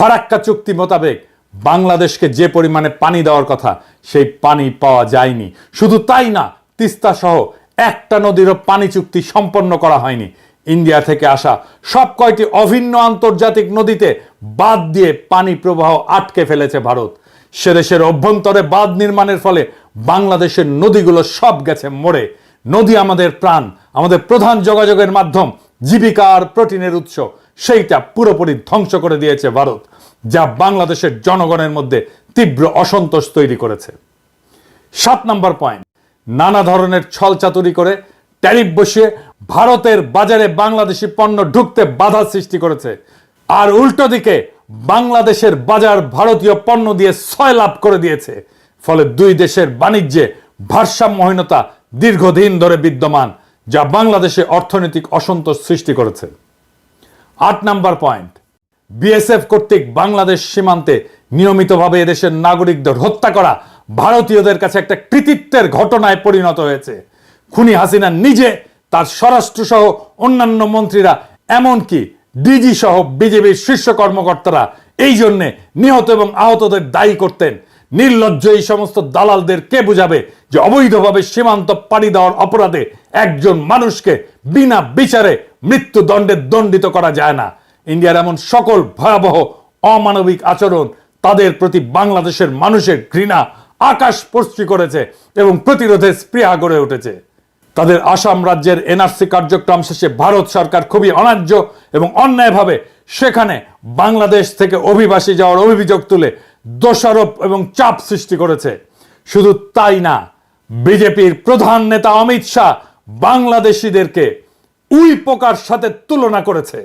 ফারাক্কা চুক্তি মোতাবেক বাংলাদেশকে যে পরিমাণে পানি দেওয়ার কথা সেই পানি পাওয়া যায়নি। শুধু তাই না, তিস্তা সহ একটা নদীরও পানি চুক্তি সম্পন্ন করা হয়নি। ইন্ডিয়া থেকে আসা সব কয়টি অভিন্ন আন্তর্জাতিক নদীতে বাঁধ দিয়ে পানি প্রবাহ আটকে ফেলেছে ভারত। সেদেশের অভ্যন্তরে বাঁধ নির্মাণের ফলে বাংলাদেশের নদীগুলো সব গেছে মরে। নদী আমাদের প্রাণ, আমাদের প্রধান যোগাযোগের মাধ্যম, জীবিকা আর প্রোটিনের উৎস, সেইটা পুরোপুরি ধ্বংস করে দিয়েছে ভারত, যা বাংলাদেশের জনগণের মধ্যে তীব্র অসন্তোষ তৈরি করেছে। 7 নম্বর পয়েন্ট, নানা ধরনের ছলচাতুরি করে ট্যারিফ বসিয়ে ভারতের বাজারে বাংলাদেশি পণ্য ঢুকতে বাধা সৃষ্টি করেছে, আর উল্টো দিকে বাংলাদেশের বাজার ভারতীয় পণ্য দিয়ে সয়লাভ করে দিয়েছে। ফলে দুই দেশের বাণিজ্যে ভারসাম্যহীনতা দীর্ঘদিন ধরে বিদ্যমান, যা বাংলাদেশে অর্থনৈতিক অসন্তোষ সৃষ্টি করেছে। 8 নম্বর পয়েন্ট, বিএসএফ কর্তৃক বাংলাদেশ সীমান্তে নিয়মিতভাবে এদেশের নাগরিকদের হত্যা করা ভারতীয়দের কাছে একটা কৃতিত্বের ঘটনায় পরিণত হয়েছে। খুনি হাসিনা নিজে, তার স্বরাষ্ট্র সহ অন্যান্য মন্ত্রীরা, এমনকি ডিজি সহ বিজেপির শীর্ষ কর্মকর্তারা এই জন্যে নিহত এবং আহতদের দায়ী করতেন। নির্লজ্জ এই সমস্ত দালালদের কে বুঝাবে যে অবৈধভাবে সীমান্ত পাড়ি দেওয়ার অপরাধে একজন মানুষকে বিনা বিচারে মৃত্যুদণ্ডে দণ্ডিত করা যায় না। ইন্ডিয়ার এমন সকল ভয়াবহ অমানবিক আচরণ তাদের প্রতি বাংলাদেশের মানুষের ঘৃণা আকাশ স্পর্শী করেছে এবং প্রতিরোধের স্পৃহা গড়ে উঠেছে। তাদের আসাম রাজ্যের এনআরসি কার্যক্রম শেষে ভারত সরকার খুবই অন্যায্য এবং অন্যায়ভাবে সেখানে বাংলাদেশ থেকে অভিবাসী যাওয়ার অভিযোগ তুলে দোষারোপ এবং চাপ সৃষ্টি করেছে। শুধু তাই না, বিজেপির প্রধান নেতা অমিত শাহ বাংলাদেশিদেরকে উই পোকার সাথে তুলনা করেছে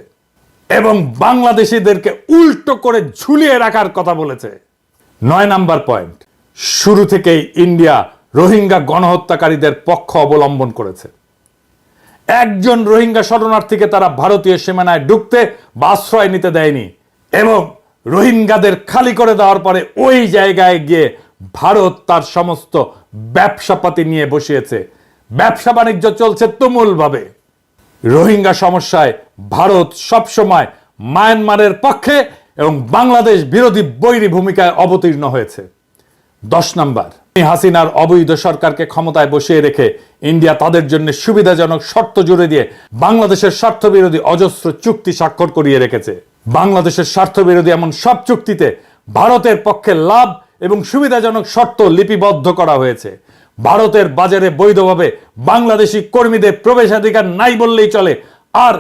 এবং বাংলাদেশিদেরকে উল্টো করে ঝুলিয়ে রাখার কথা বলেছে। 9 নম্বর পয়েন্ট, শুরু থেকেই ইন্ডিয়া রোহিঙ্গা গণহত্যাকারীদের পক্ষ অবলম্বন করেছে। একজন রোহিঙ্গা শরণার্থীকে তারা ভারতীয় সীমানায় ঢুকতে বা আশ্রয় নিতে দেয়নি এবং রোহিঙ্গাদের খালি করে দেওয়ার পরে ওই জায়গায় গিয়ে ভারত তার সমস্ত ব্যবসাপাতি নিয়ে বসিয়েছে। ব্যবসা বাণিজ্য চলছে তুমুলভাবে। রোহিঙ্গা সমস্যায় ভারত সবসময় মায়ানমারের পক্ষে এবং বাংলাদেশ বিরোধী বৈরী ভূমিকায় অবতীর্ণ হয়েছে। 10 নম্বর, হাসিনার অবৈধ সরকারকে ক্ষমতায় বসিয়ে রেখে ইন্ডিয়া তাদের জন্য সুবিধাজনক শর্ত জুড়ে দিয়ে বাংলাদেশের স্বার্থ বিরোধী অজস্র চুক্তি স্বাক্ষর করিয়ে রেখেছে। বাংলাদেশের স্বার্থ বিরোধী এমন সব চুক্তিতে ভারতের পক্ষে লাভ এবং সুবিধাজনক শর্ত লিপিবদ্ধ করা হয়েছে। ভারতের বাজারে বৈধভাবে বাংলাদেশি কর্মীদের প্রবেশাধিকার নাই বললেই চলে, আর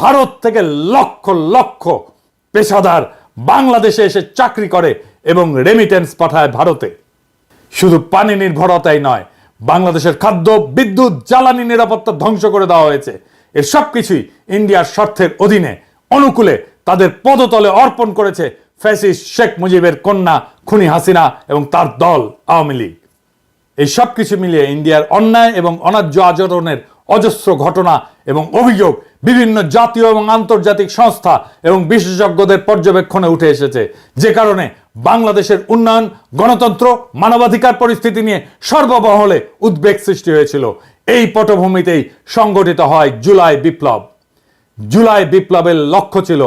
ভারত থেকে লক্ষ লক্ষ পেশাদার বাংলাদেশে এসে চাকরি করে এবং রেমিটেন্স পাঠায় ভারতে। শুধু পানি নির্ভরতাই নয়, বাংলাদেশের খাদ্য, বিদ্যুৎ, জ্বালানি নিরাপত্তা ধ্বংস করে দেওয়া হয়েছে। এর সবকিছুই ইন্ডিয়ার স্বার্থের অধীনে অনুকূলে তাদের পদতলে অর্পণ করেছে ফ্যাসিস্ট শেখ মুজিবের কন্যা খুনি হাসিনা এবং তার দল আওয়ামী লীগ। এই সব কিছু মিলিয়ে ইন্ডিয়ার অন্যায় এবং অন্যায্য আচরণের অজস্র ঘটনা এবং অভিযোগ বিভিন্ন জাতীয় এবং আন্তর্জাতিক সংস্থা এবং বিশেষজ্ঞদের পর্যবেক্ষণে উঠে এসেছে, যে কারণে বাংলাদেশের উন্নয়ন, গণতন্ত্র, মানবাধিকার পরিস্থিতি নিয়ে সর্বমহলে উদ্বেগ সৃষ্টি হয়েছিল। এই পটভূমিতেই সংগঠিত হয় জুলাই বিপ্লব। জুলাই বিপ্লবের লক্ষ্য ছিল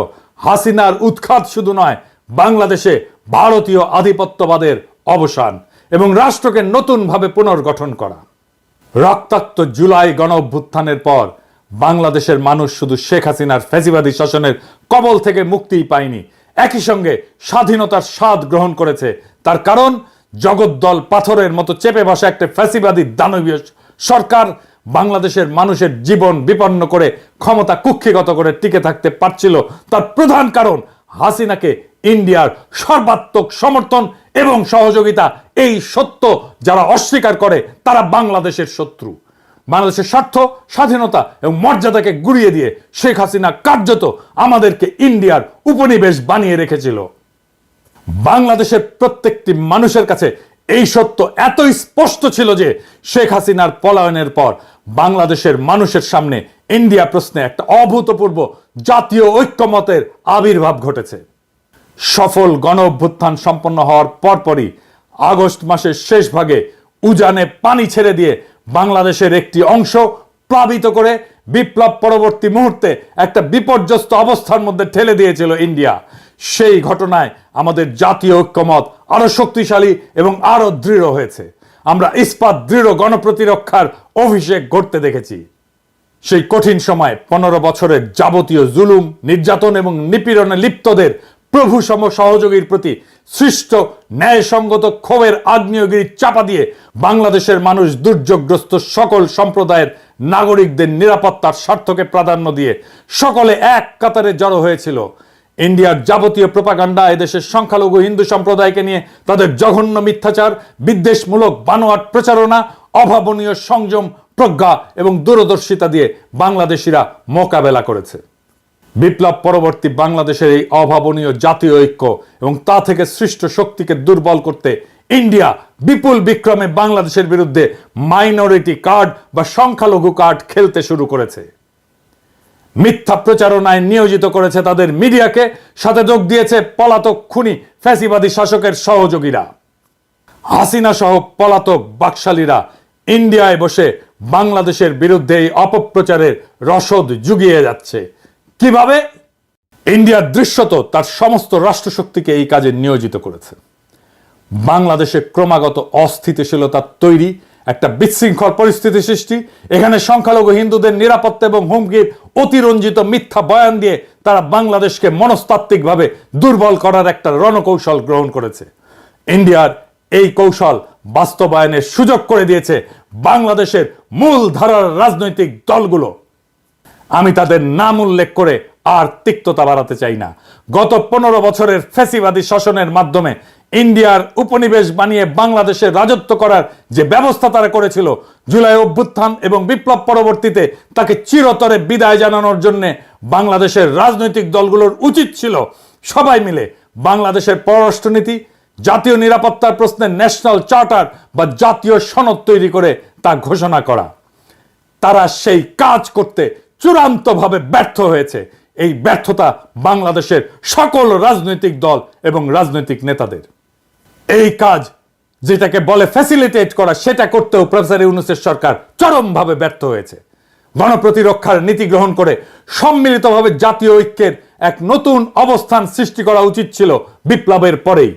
হাসিনার উৎখাত শুধু নয়, বাংলাদেশে ভারতীয় আধিপত্যবাদের অবসান এবং রাষ্ট্রকে নতুনভাবে পুনর্গঠন করা। রক্তাক্ত জুলাই গণ অভ্যুত্থানের পর বাংলাদেশের মানুষ শুধু শেখ হাসিনার ফ্যাসিবাদী শাসনের কবল থেকে মুক্তিই পায়নি, একই সঙ্গে স্বাধীনতার স্বাদ গ্রহণ করেছে। তার কারণ, জগদ্দল পাথরের মতো চেপে বসা একটা ফ্যাসিবাদী দানবীয় সরকার বাংলাদেশের মানুষের জীবন বিপন্ন করে ক্ষমতা কুক্ষিগত করে টিকে থাকতে পারছিল। তার প্রধান কারণ হাসিনাকে ইন্ডিয়ার সর্বাত্মক সমর্থন এবং সহযোগিতা। এই সত্য যারা অস্বীকার করে তারা বাংলাদেশের শত্রু। বাংলাদেশের স্বার্থ, স্বাধীনতা এবং মর্যাদাকে গুড়িয়ে দিয়ে শেখ হাসিনা কার্যত আমাদেরকে ইন্ডিয়ার উপনিবেশ বানিয়ে রেখেছিল। বাংলাদেশের প্রত্যেকটি মানুষের কাছে এই সত্য এতই স্পষ্ট ছিল যে শেখ হাসিনার পলায়নের পর বাংলাদেশের মানুষের সামনে ইন্ডিয়া প্রশ্নে একটা অভূতপূর্ব জাতীয় ঐক্যমতের আবির্ভাব ঘটেছে। সফল গণ অভ্যুত্থান সম্পন্ন হওয়ার পরপরই আগস্ট মাসের শেষ ভাগে উজানে পানি ছেড়ে দিয়ে বাংলাদেশের একটি অংশ প্লাবিত করে বিপ্লব পরবর্তী মুহূর্তে একটা বিপর্যস্ত অবস্থার মধ্যে ঠেলে দিয়েছিল ইন্ডিয়া। সেই ঘটনায় আমাদের জাতীয় ঐক্যমত আরো শক্তিশালী এবং আরো দৃঢ় হয়েছে। আমরা ইস্পাত দৃঢ় গণপ্রতিরক্ষার অভিষেক ঘটতে দেখেছি। সেই কঠিন সময় 15 বছরের যাবতীয় জুলুম, নির্যাতন এবং নিপীড়নে লিপ্তদের প্রভু সম সহযোগীর প্রতি সৃষ্ট ন্যায়সঙ্গত ক্ষোভের আগ্নেয়গিরি চাপা দিয়ে বাংলাদেশের মানুষ দুর্যোগগ্রস্ত সকল সম্প্রদায়ের নাগরিকদের নিরাপত্তার স্বার্থকে প্রাধান্য দিয়ে সকলে এক কাতারে জড়ো হয়েছিল। ইন্ডিয়ার যাবতীয় প্রোপাগান্ডা এদেশের সংখ্যালঘু হিন্দু সম্প্রদায়কে নিয়ে তাদের জঘন্য মিথ্যাচার, বিদ্বেষমূলক বানোয়াট প্রচারণা, অভাবনীয় সংযম, প্রজ্ঞা এবং দূরদর্শিতা দিয়ে বাংলাদেশিরা মোকাবেলা করেছে। বিপ্লব পরবর্তী বাংলাদেশের এই অভাবনীয় জাতীয় ঐক্য এবং তা থেকে সৃষ্ট শক্তিকে দুর্বল করতে ইন্ডিয়া বিপুল বিক্রমে বাংলাদেশের বিরুদ্ধে মাইনরিটি কার্ড বা সংখ্যালঘু কার্ড খেলতে শুরু করেছে। মিথ্যা প্রচারণায় নিয়োজিত করেছে তাদের মিডিয়াকে, সাথে যোগ দিয়েছে পলাতক খুনি ফ্যাসিবাদী শাসকের সহযোগীরা। হাসিনা সহ পলাতক বাকশালীরা ইন্ডিয়ায় বসে বাংলাদেশের বিরুদ্ধে এই অপপ্রচারের রসদ জুগিয়ে যাচ্ছে। কিভাবে? ইন্ডিয়ার দৃশ্যত তার সমস্ত রাষ্ট্রশক্তিকে এই কাজে নিয়োজিত করেছে। বাংলাদেশে ক্রমাগত অস্থিতিশীলতা তৈরি, একটা বিশৃঙ্খল পরিস্থিতি সৃষ্টি, এখানে সংখ্যালঘু হিন্দুদের নিরাপত্তা এবং হুমকির অতিরঞ্জিত মিথ্যা বয়ান দিয়ে তারা বাংলাদেশকে মনস্তাত্ত্বিকভাবে দুর্বল করার একটা রণকৌশল গ্রহণ করেছে। ইন্ডিয়ার এই কৌশল বাস্তবায়নের সুযোগ করে দিয়েছে বাংলাদেশের মূল ধারার রাজনৈতিক দলগুলো। আমি তাদের নাম উল্লেখ করে আর তিক্ততা বাড়াতে চাই না। গত 15 বছরের ফ্যাসিবাদী শাসনের মাধ্যমে ইন্ডিয়ার উপনিবেশ বানিয়ে বাংলাদেশে রাজত্ব করার যে ব্যবস্থা তারা করেছিল, জুলাই অভ্যুত্থান এবং বিপ্লব পরবর্তীতে তাকে চিরতরে বিদায় জানানোর জন্য বাংলাদেশের রাজনৈতিক দলগুলোর উচিত ছিল সবাই মিলে বাংলাদেশের পররাষ্ট্রনীতি, জাতীয় নিরাপত্তার প্রশ্নে ন্যাশনাল চার্টার বা জাতীয় সনদ তৈরি করে তা ঘোষণা করা। তারা সেই কাজ করতে চূড়ান্তভাবে ব্যর্থ হয়েছে। এই ব্যর্থতা বাংলাদেশের সকল রাজনৈতিক দল এবং রাজনৈতিক নেতাদের। এই কাজ যেটাকে বলে ফ্যাসিলিটেট করা, সেটা করতেও প্রফেসর ইউনূসের সরকার চরমভাবে ব্যর্থ হয়েছে। গণপ্রতিরক্ষার নীতি গ্রহণ করে সম্মিলিতভাবে জাতীয় ঐক্যের এক নতুন অবস্থান সৃষ্টি করা উচিত ছিল বিপ্লবের পরেই।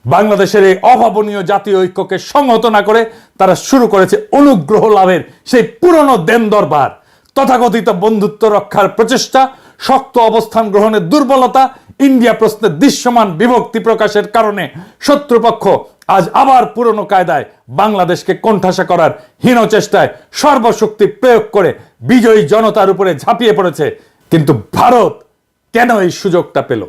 বাংলাদেশের এই অভাবনীয় জাতীয় ঐক্যকে সংহত না করে তারা শুরু করেছে অনুগ্রহ লাভের সেই পুরনো দেন দরবার, তথাকথিত বন্ধুত্ব রক্ষার প্রচেষ্টা, শক্ত অবস্থান গ্রহণের দুর্বলতা, ইন্ডিয়া প্রশ্নে দৃশ্যমান বিভক্তি প্রকাশের কারণে শত্রুপক্ষ আজ আবার পুরনো কায়দায় বাংলাদেশকে কোণঠাসা করার হীন চেষ্টায় সর্বশক্তি প্রয়োগ করে বিজয়ী জনতার উপরে ঝাঁপিয়ে পড়েছে। কিন্তু ভারত কেন এই সুযোগটা পেল?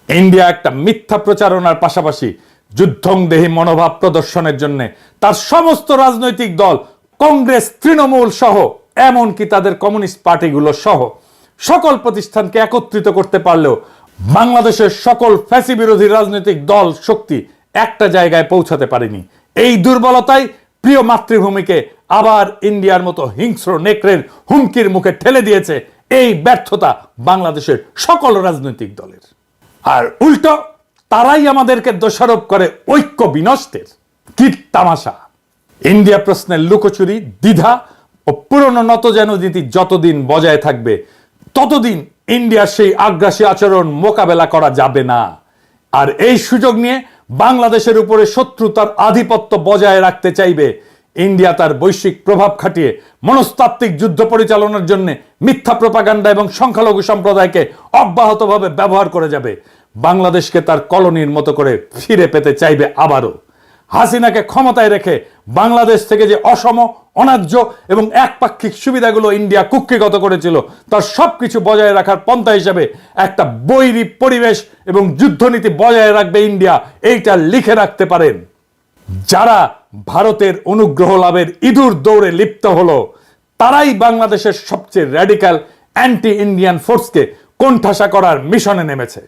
ইন্ডিয়া একটা মিথ্যা প্রচারণার পাশাপাশি যুদ্ধংদেহী মনোভাব প্রদর্শনের জন্য তার সমস্ত রাজনৈতিক দল, কংগ্রেস, তৃণমূল সহ এমনকি তাদের কমিউনিস্ট পার্টিগুলো সহ সকল প্রতিষ্ঠানকে একত্রিত করতে পারলেও বাংলাদেশের সকল ফ্যাসি বিরোধী রাজনৈতিক দল শক্তি একটা জায়গায় পৌঁছাতে পারেনি। এই দুর্বলতাই প্রিয় মাতৃভূমিকে আবার ইন্ডিয়ার মতো হিংস্র নেকড়ের হুমকির মুখে ঠেলে দিয়েছে। এই ব্যর্থতা বাংলাদেশের সকল রাজনৈতিক দলের। আর উল্টো তারাই আমাদেরকে দোষারোপ করে ঐক্য বিনষ্টের। কি তামাশা! ইন্ডিয়া প্রশ্নের লুকোচুরি, দ্বিধা ও পুরনো নতজানু নীতি যতদিন বজায় থাকবে ততদিন ইন্ডিয়ার সেই আগ্রাসী আচরণ মোকাবেলা করা যাবে না। আর এই সুযোগ নিয়ে বাংলাদেশের উপরে শত্রুতার আধিপত্য বজায় রাখতে চাইবে। ইন্ডিয়া তার বৈশ্বিক প্রভাব খাটিয়ে মনস্তাত্ত্বিক যুদ্ধ পরিচালনার জন্য মিথ্যা প্রোপাগান্ডা এবং সংখ্যালঘু সম্প্রদায়কে অব্যাহতভাবে ব্যবহার করে যাবে। বাংলাদেশকে তার কলোনির মতো করে ফিরে পেতে চাইবে আবারও। হাসিনাকে ক্ষমতায় রেখে বাংলাদেশ থেকে যে অসম, অন্যায্য এবং একপাক্ষিক সুবিধাগুলো ইন্ডিয়া কুক্ষিগত করেছিল তার সবকিছু বজায় রাখার পন্থা হিসেবে একটা বৈরী পরিবেশ এবং যুদ্ধনীতি বজায় রাখবে ইন্ডিয়া, এইটা লিখে রাখতে পারেন। যারা ভারতের অনুগ্রহ লাভের ইঁদুর দৌড়ে লিপ্ত হলো তারাই বাংলাদেশের সবচেয়ে র্যাডিক্যাল অ্যান্টি ইন্ডিয়ান ফোর্সকে কোণঠাসা করার মিশনে নেমেছে।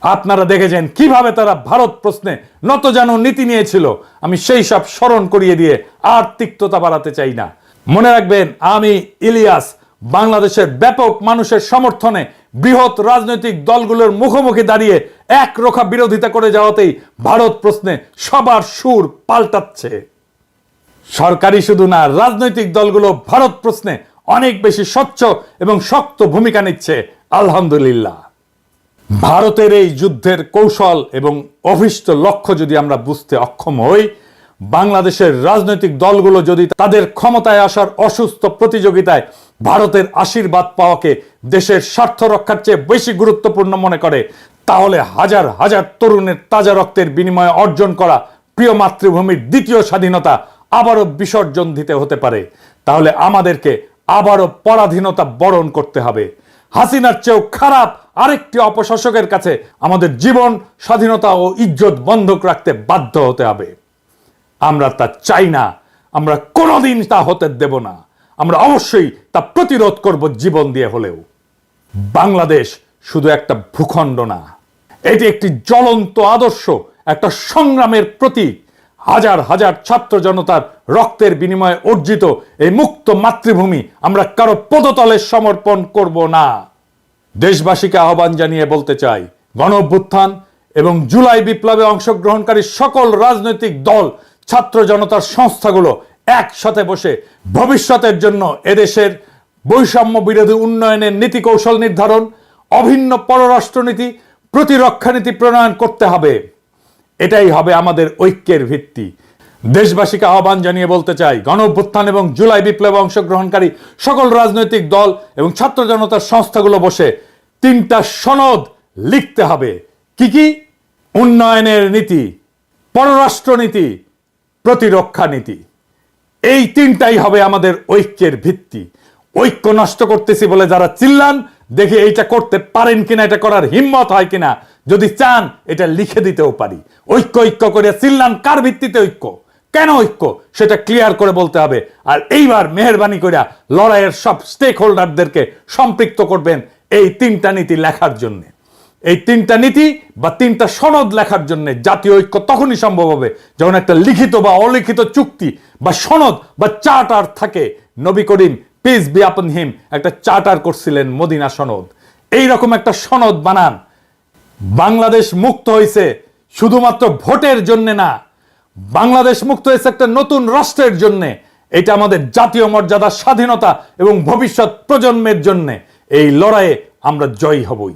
আপনারা দেখেছেন কিভাবে তারা ভারত প্রশ্নে নতজানু নীতি নিয়েছিল। আমি সেই সব স্মরণ করিয়ে দিয়ে আর তিক্ততা বাড়াতে চাই না। মনে রাখবেন, আমি ইলিয়াস বাংলাদেশের ব্যাপক মানুষের সমর্থনে বৃহৎ রাজনৈতিক দলগুলোর মুখোমুখি দাঁড়িয়ে একরোখা বিরোধিতা করে যাওয়াতেই ভারত প্রশ্নে সবার সুর পাল্টাচ্ছে। সরকারি শুধু না, রাজনৈতিক দলগুলো ভারত প্রশ্নে অনেক বেশি স্বচ্ছ এবং শক্ত ভূমিকা নিচ্ছে। আলহামদুলিল্লাহ। ভারতের এই যুদ্ধের কৌশল এবং অভিষ্ট লক্ষ্য যদি আমরা বুঝতে অক্ষম হই, বাংলাদেশের রাজনৈতিক দলগুলো যদি তাদের ক্ষমতায় আসার অসুস্থ প্রতিযোগিতায় ভারতের আশীর্বাদ পাওয়াকে দেশের স্বার্থ রক্ষার চেয়ে বেশি গুরুত্বপূর্ণ মনে করে, তাহলে হাজার হাজার তরুণের তাজা রক্তের বিনিময়ে অর্জন করা প্রিয় মাতৃভূমির দ্বিতীয় স্বাধীনতা আবারও বিসর্জন দিতে হতে পারে। তাহলে আমাদেরকে আবারও পরাধীনতা বরণ করতে হবে। হাসিনার চেয়েও খারাপ আরেকটি অপশাসকের কাছে আমাদের জীবন, স্বাধীনতা ও ইজ্জত বন্ধক রাখতে বাধ্য হতে হবে। আমরা তা চাই না, আমরা কোনোদিন তা হতে দেব না। আমরা অবশ্যই তা প্রতিরোধ করব জীবন দিয়ে হলেও। বাংলাদেশ শুধু একটা ভূখণ্ড না, এটি একটি জ্বলন্ত আদর্শ, একটা সংগ্রামের প্রতীক। হাজার হাজার ছাত্র জনতার রক্তের বিনিময়ে অর্জিত এই মুক্ত মাতৃভূমি আমরা কারো পদতলে সমর্পণ করব না। দেশবাসীকে আহ্বান জানিয়ে বলতে চাই, গণ অভ্যুত্থান এবং জুলাই বিপ্লবে অংশগ্রহণকারী সকল রাজনৈতিক দল, ছাত্র জনতার সংস্থাগুলো একসাথে বসে ভবিষ্যতের জন্য এদেশের বৈষম্য বিরোধী উন্নয়নের নীতি কৌশল নির্ধারণ, অভিন্ন পররাষ্ট্রনীতি, প্রতিরক্ষা নীতি প্রণয়ন করতে হবে। এটাই হবে আমাদের ঐক্যের ভিত্তি। দেশবাসীকে আহ্বান জানিয়ে বলতে চাই, গণ অভ্যুত্থান এবং জুলাই বিপ্লবে অংশগ্রহণকারী সকল রাজনৈতিক দল এবং ছাত্র জনতার সংস্থাগুলো বসে 3টা সনদ লিখতে হবে। কি কি? উন্নয়নের নীতি, পররাষ্ট্রনীতি, প্রতিরক্ষা নীতি। এই 3টাই হবে আমাদের ঐক্যের ভিত্তি। ঐক্য নষ্ট করতেছি বলে যারা চিল্লান, দেখে এইটা করতে পারেন কিনা, এটা করার হিম্মত হয় কিনা। যদি চান এটা লিখে দিতেও পারি। ঐক্য ঐক্য করে চিল্লান, কার ভিত্তিতে ঐক্য, কেন ঐক্য, সেটা ক্লিয়ার করে বলতে হবে। আর এইবার মেহেরবানি করে লড়াইয়ের সব স্টেক হোল্ডারদেরকে সম্পৃক্ত করবেন এই 3টা নীতি লেখার জন্য। এই 3টা নীতি বা 3টা সনদ লেখার জন্য জাতীয় ঐক্য তখনই সম্ভব হবে যখন একটা লিখিত বা অলিখিত চুক্তি বা সনদ বা চার্টার থাকে। নবী করিম, পিস বি আপন হিম, একটা চার্টার করছিলেন, মদিনা সনদ। এইরকম একটা সনদ বানান। বাংলাদেশ মুক্ত হয়েছে শুধুমাত্র ভোটের জন্য না, বাংলাদেশ মুক্ত হয়েছে একটা নতুন রাষ্ট্রের জন্য। এটা আমাদের জাতীয় মর্যাদা, স্বাধীনতা এবং ভবিষ্যৎ প্রজন্মের জন্য। এই লড়াইয়ে আমরা জয়ী হবই।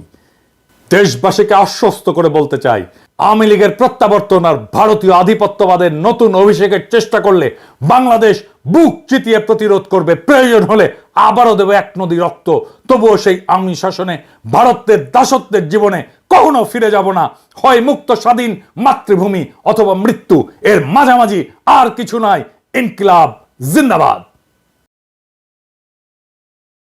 দেশবাসীকে আশ্বস্ত করে বলতে চাই, আওয়ামী লীগের প্রত্যাবর্তন আর ভারতীয় আধিপত্যবাদের নতুন অভিষেকের চেষ্টা করলে বাংলাদেশ বুক চিতিয়ে প্রতিরোধ করবে। প্রয়োজন হলে আবারও দেবে 1 নদী রক্ত। তবুও সেই আওয়ামী শাসনে, ভারতের দাসত্বের জীবনে কখনো ফিরে যাব না। হয় মুক্ত স্বাধীন মাতৃভূমি অথবা মৃত্যু, এর মাঝামাঝি আর কিছু নয়। ইনকিলাব জিন্দাবাদ।